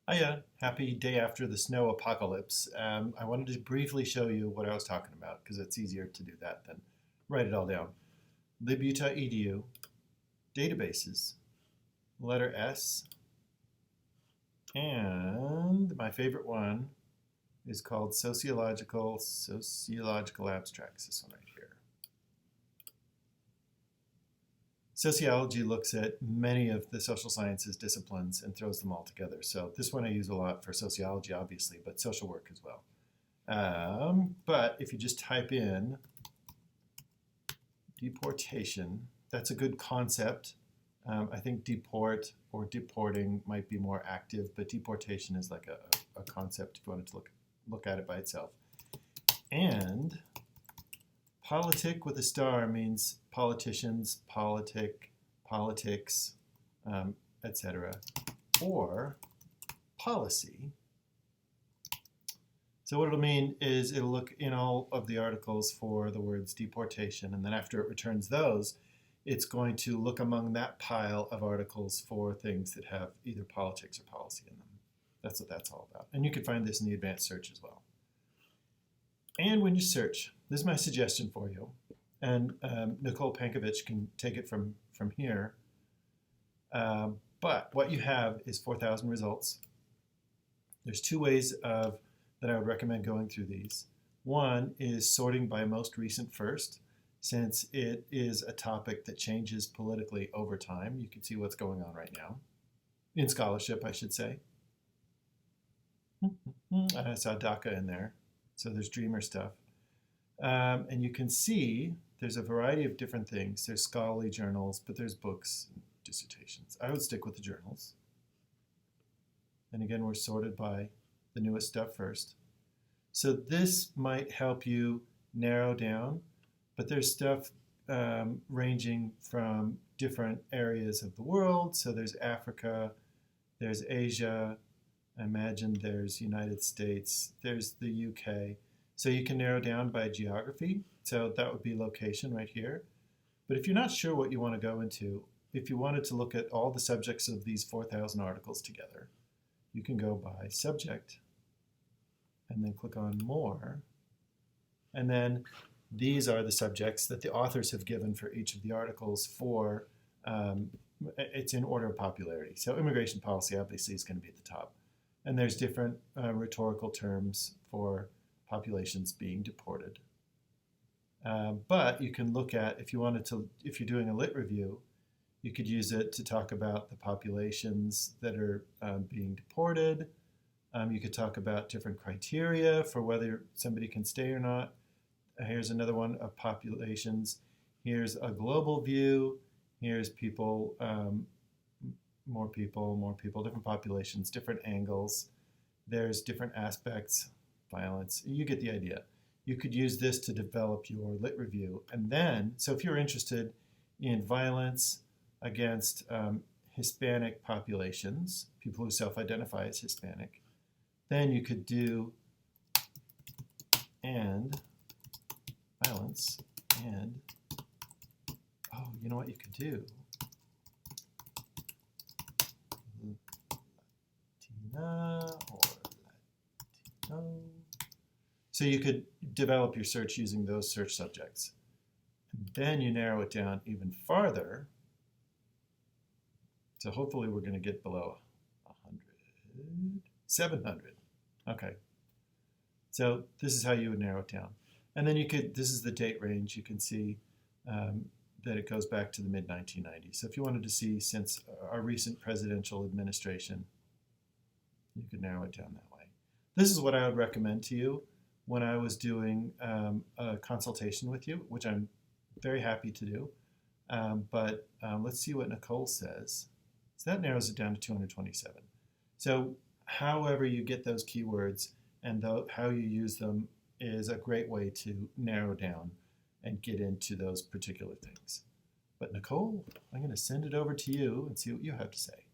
Hiya, happy day after the snow apocalypse. I wanted to briefly show you what I was talking about because it's easier to do that than write it all down. Libuta.edu, databases, letter S, and my favorite one is called sociological abstracts, this one right here. Sociology looks at many of the social sciences disciplines and throws them all together. So this one I use a lot for sociology, obviously, but social work as well. But if you just type in deportation, that's a good concept. I think deport or deporting might be more active, but deportation is like a concept if you wanted to look at it by itself. And politic with a star means politicians, politics, etc. Or policy. So what it'll mean is it'll look in all of the articles for the words deportation, and then after it returns those, it's going to look among that pile of articles for things that have either politics or policy in them. That's what that's all about. And you can find this in the advanced search as well. And when you search, this is my suggestion for you, and Nicole Pankovich can take it from here. But what you have is 4,000 results. There's two ways that I would recommend going through these. One is sorting by most recent first, since it is a topic that changes politically over time. You can see what's going on right now. In scholarship, I should say. I saw DACA in there. So there's Dreamer stuff. And you can see there's a variety of different things. There's scholarly journals, but there's books and dissertations. I would stick with the journals. And again, we're sorted by the newest stuff first. So this might help you narrow down, but there's stuff ranging from different areas of the world. So there's Africa, there's Asia, I imagine there's United States, there's the UK. So you can narrow down by geography. So that would be location right here. But if you're not sure what you want to go into, if you wanted to look at all the subjects of these 4,000 articles together, you can go by subject and then click on more. And then these are the subjects that the authors have given for each of the articles for, it's in order of popularity. So immigration policy obviously is going to be at the top. And there's different rhetorical terms for populations being deported. But you can look at, if you're doing a lit review, you could use it to talk about the populations that are being deported. You could talk about different criteria for whether somebody can stay or not. Here's another one of populations. Here's a global view. Here's people, more people, different populations, different angles. There's different aspects, violence. You get the idea. You could use this to develop your lit review. And then, so if you're interested in violence against Hispanic populations, people who self-identify as Hispanic, then you could do and violence and, oh, you know what you could do? Latina or Latino. So you could develop your search using those search subjects. And then you narrow it down even farther. So hopefully we're going to get below 100, 700. Okay. So this is how you would narrow it down. And then you could, this is the date range. You can see that it goes back to the mid-1990s. So if you wanted to see since our recent presidential administration, you could narrow it down that way. This is what I would recommend to you when I was doing a consultation with you, which I'm very happy to do. But let's see what Nicole says. So that narrows it down to 227. So however you get those keywords and how you use them is a great way to narrow down and get into those particular things. But Nicole, I'm going to send it over to you and see what you have to say.